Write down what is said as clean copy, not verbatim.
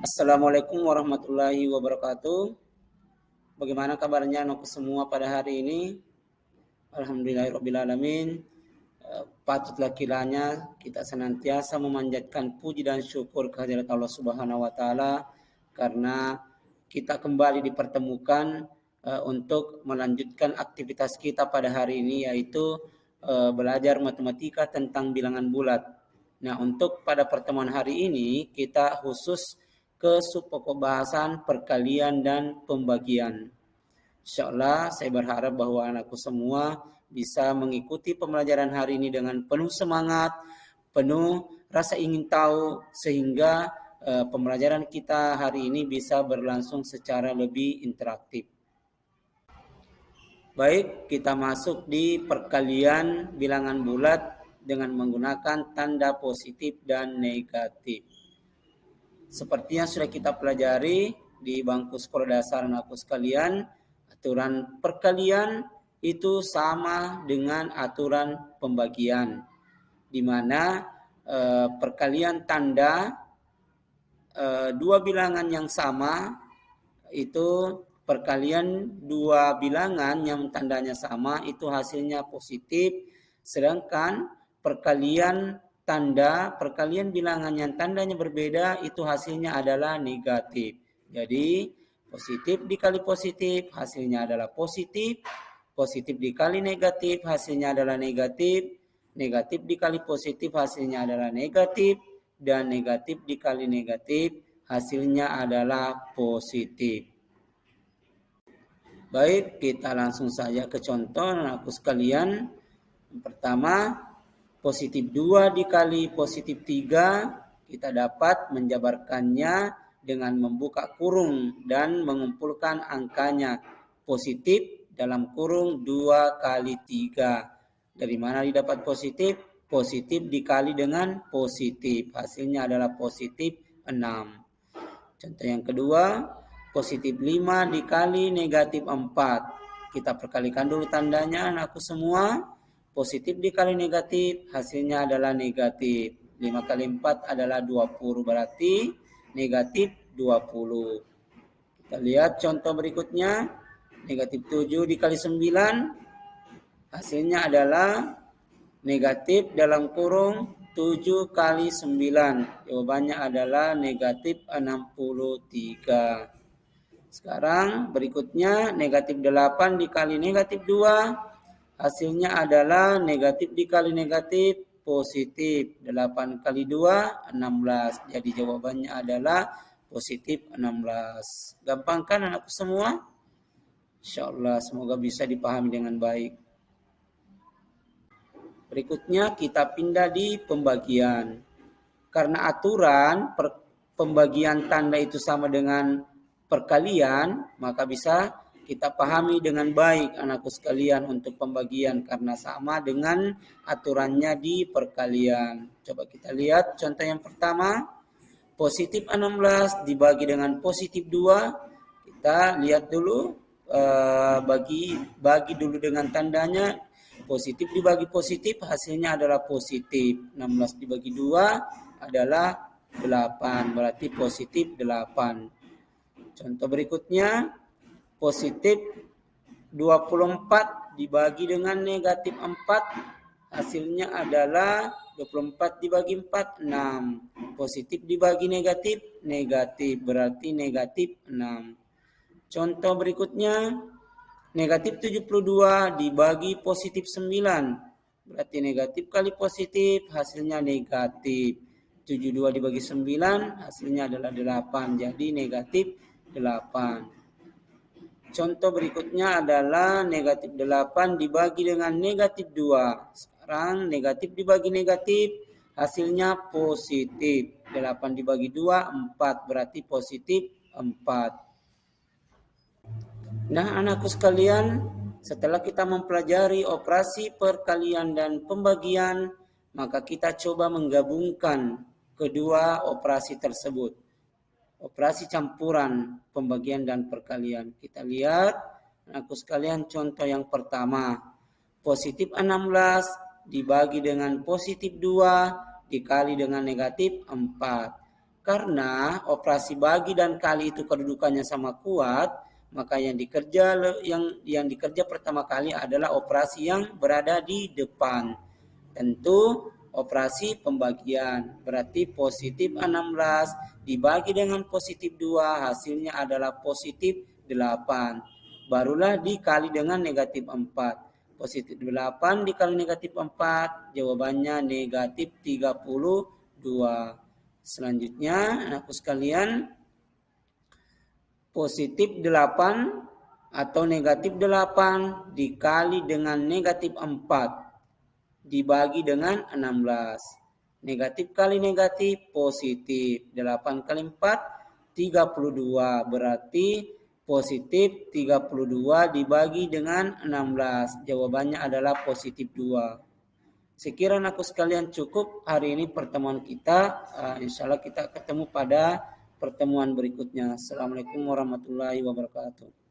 Assalamualaikum warahmatullahi wabarakatuh. Bagaimana kabarnya anak semua pada hari ini? Alhamdulillahirrabbilalamin. Patutlah kiranya kita senantiasa memanjatkan puji dan syukur kehadirat Allah Subhanahu wa taala karena kita kembali dipertemukan untuk melanjutkan aktivitas kita pada hari ini, yaitu belajar matematika tentang bilangan bulat. Nah, untuk pada pertemuan hari ini kita khusus ke subpokok bahasan perkalian dan pembagian. Insyaallah saya berharap bahwa anakku semua bisa mengikuti pembelajaran hari ini dengan penuh semangat, penuh rasa ingin tahu, sehingga pembelajaran kita hari ini bisa berlangsung secara lebih interaktif. Baik, kita masuk di perkalian bilangan bulat dengan menggunakan tanda positif dan negatif. Seperti yang sudah kita pelajari di bangku sekolah dasar anakku sekalian, aturan perkalian itu sama dengan aturan pembagian, di mana perkalian tanda dua bilangan yang sama itu perkalian dua bilangan yang tandanya sama itu hasilnya positif, sedangkan perkalian bilangan yang tandanya berbeda itu hasilnya adalah negatif. Jadi positif dikali positif hasilnya adalah positif, positif dikali negatif hasilnya adalah negatif, negatif dikali positif hasilnya adalah negatif, dan negatif dikali negatif hasilnya adalah positif. Baik, kita langsung saja ke contoh anakku sekalian. Yang pertama, positif 2 dikali positif 3, kita dapat menjabarkannya dengan membuka kurung dan mengumpulkan angkanya. Positif dalam kurung 2 kali 3. Dari mana didapat positif? Positif dikali dengan positif. Hasilnya adalah positif 6. Contoh yang kedua, positif 5 dikali negatif 4. Kita perkalikan dulu tandanya anakku semua. Positif dikali negatif hasilnya adalah negatif. 5 kali 4 adalah 20, berarti negatif 20. Kita lihat contoh berikutnya. Negatif 7 dikali 9 hasilnya adalah negatif dalam kurung 7 kali 9. Jawabannya adalah negatif 63. Sekarang berikutnya negatif 8 dikali negatif 2. Hasilnya adalah negatif dikali negatif positif. 8 kali 2, 16. Jadi jawabannya adalah positif 16. Gampang kan anakku semua? Insyaallah semoga bisa dipahami dengan baik. Berikutnya kita pindah di pembagian. Karena aturan pembagian tanda itu sama dengan perkalian, maka bisa kita pahami dengan baik anakku sekalian untuk pembagian karena sama dengan aturannya di perkalian. Coba kita lihat contoh yang pertama. Positif 16 dibagi dengan positif 2. Kita lihat dulu, bagi dulu dengan tandanya. Positif dibagi positif hasilnya adalah positif. 16 dibagi 2 adalah 8. Berarti positif 8. Contoh berikutnya. Positif 24 dibagi dengan negatif 4. Hasilnya adalah 24 dibagi 4, 6. Positif dibagi negatif, negatif. Berarti negatif 6. Contoh berikutnya. Negatif 72 dibagi positif 9. Berarti negatif kali positif hasilnya negatif. 72 dibagi 9 hasilnya adalah 8. Jadi negatif 8. Contoh berikutnya adalah negatif 8 dibagi dengan negatif 2. Sekarang negatif dibagi negatif hasilnya positif. 8 dibagi 2, 4. Berarti positif 4. Nah anakku sekalian, setelah kita mempelajari operasi perkalian dan pembagian, maka kita coba menggabungkan kedua operasi tersebut. Operasi campuran pembagian dan perkalian. Kita lihat anakku sekalian contoh yang pertama. Positif 16 dibagi dengan positif 2 dikali dengan negatif 4. Karena operasi bagi dan kali itu kedudukannya sama kuat, maka yang dikerja pertama kali adalah operasi yang berada di depan. Tentu operasi pembagian. Berarti positif 16 dibagi dengan positif 2 hasilnya adalah positif 8. Barulah dikali dengan negatif 4. Positif 8 dikali negatif 4, jawabannya negatif 32. Selanjutnya, anakku sekalian, positif 8 atau negatif 8 dikali dengan negatif 4 dibagi dengan 16. Negatif kali negatif positif. 8 kali 4, 32. Berarti positif 32 dibagi dengan 16. Jawabannya adalah positif 2. Sekiranya anakku sekalian cukup hari ini pertemuan kita. Insya Allah kita ketemu pada pertemuan berikutnya. Assalamualaikum warahmatullahi wabarakatuh.